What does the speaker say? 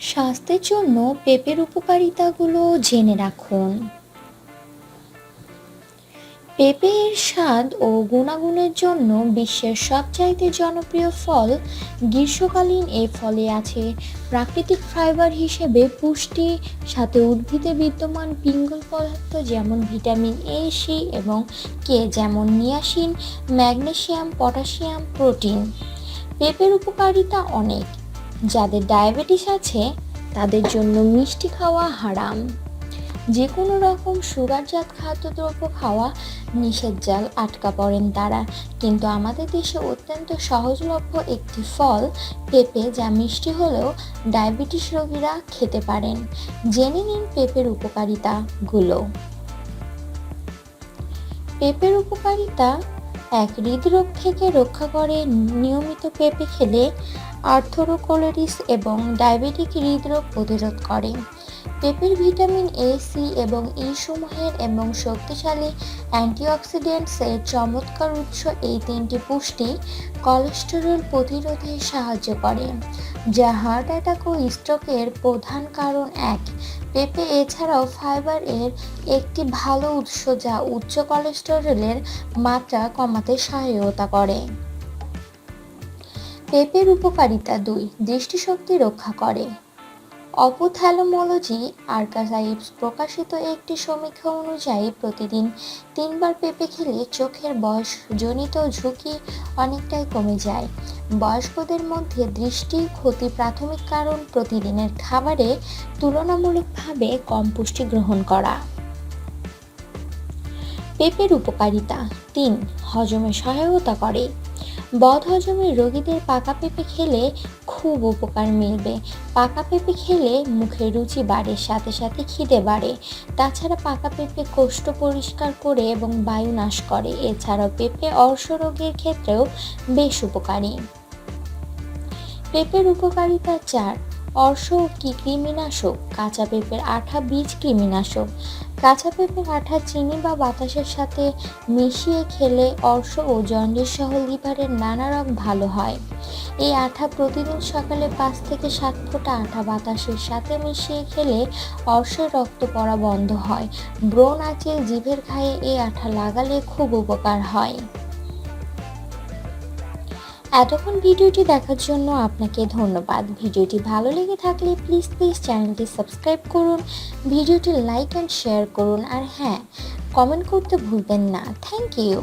স্বাস্থ্যের জন্য পেঁপের উপকারিতাগুলো জেনে রাখুন। পেঁপে এর স্বাদ ও গুণাগুণের জন্য বিশ্বের সবচাইতে জনপ্রিয় ফল। গ্রীষ্মকালীন এ ফলে আছে প্রাকৃতিক ফাইবার হিসেবে পুষ্টি, সাথে উদ্ভিদে বিদ্যমান পিঙ্গল পদার্থ যেমন ভিটামিন এ, সি এবং কে, যেমন নিয়াসিন, ম্যাগনেসিয়াম, পটাশিয়াম, প্রোটিন। পেঁপের উপকারিতা অনেক। যাদের ডায়াবেটিস আছে তাদের জন্য মিষ্টি খাওয়া হারাম। যে কোনো রকম সুগারজাত খাদ্যদ্রব্য খাওয়া নিষেধজাল আটকা পড়েন তারা। কিন্তু আমাদের দেশে অত্যন্ত সহজলভ্য একটি ফল পেঁপে, যা মিষ্টি হলেও ডায়াবেটিস রোগীরা খেতে পারেন। জেনে নিন পেঁপের উপকারিতাগুলো। পেঁপের উপকারিতা: 1. হৃদরোগ থেকে রক্ষা করে। নিয়মিত পেঁপে খেলে আর্থ্রোস্ক্লেরোসিস এবং ডায়াবেটিক হৃদরোগ প্রতিরোধ করে। পেঁপের ভিটামিন এ, সি এবং ই সমূহের এবং শক্তিশালী অ্যান্টিঅক্সিডেন্টসের চমৎকার উৎস। এই তিনটি পুষ্টি কোলেস্টেরল প্রতিরোধে সাহায্য করে, যা হার্ট অ্যাটাক ও স্ট্রোকের প্রধান কারণ। পেঁপে এছাড়াও ফাইবার এর একটি ভালো উৎস, যা উচ্চ কোলেস্টেরলের মাত্রা কমাতে সহায়তা করে। পেঁপের উপকারিতা: 2. দৃষ্টিশক্তি রক্ষা করে। অপথ্যালমোলজি আর্কাইভস প্রকাশিত একটি সমীক্ষা অনুযায়ী প্রতিদিন 3 বার পেঁপে খেলে চোখের বয়সজনিত ঝুঁকি অনেকটাই কমে যায়। বয়স্কদের মধ্যে দৃষ্টি ক্ষতি প্রাথমিক কারণ প্রতিদিনের খাবারে তুলনামূলকভাবে কম পুষ্টি গ্রহণ করা। পেঁপের উপকারিতা: 3. হজমে সহায়তা করে। বদহজমের রোগীদের পাকা পেঁপে খেলে খুব উপকার মিলবে। পাকা পেঁপে খেলে মুখের রুচি বাড়ে, সাথে সাথে খিদে বাড়ে। তাছাড়া পাকা পেঁপে কোষ্ঠ পরিষ্কার করে এবং বায়ু নাশ করে। এছাড়াও পেঁপে অর্শ রোগের ক্ষেত্রেও বেশ উপকারী। পেঁপের উপকারিতা: 4. অর্শ কি কৃমিনাশক। কাঁচা পেঁপের আঠা বীজ কৃমিনাশক। কাঁচা পেঁপের আঠা চিনি বা বাতাসের সাথে মিশিয়ে খেলে অর্শ ও জন্ডিস সহ লিভারের নানা রোগ ভালো হয়। এই আঠা প্রতিদিন সকালে 5 থেকে 7 ফোঁটা আঠা বাতাসের সাথে মিশিয়ে খেলে অর্শের রক্ত পড়া বন্ধ হয়। ব্রণ, আঁচিল, জিভের ঘায়ে এই আঠা লাগালে খুব উপকার হয়। এতক্ষণ ভিডিওটি দেখার জন্য আপনাকে ধন্যবাদ। ভিডিওটি ভালো লেগে থাকলে প্লিজ চ্যানেলটি সাবস্ক্রাইব করুন, ভিডিওটি লাইক অ্যান্ড শেয়ার করুন, আর হ্যাঁ, কমেন্ট করতে ভুলবেন না। Thank you.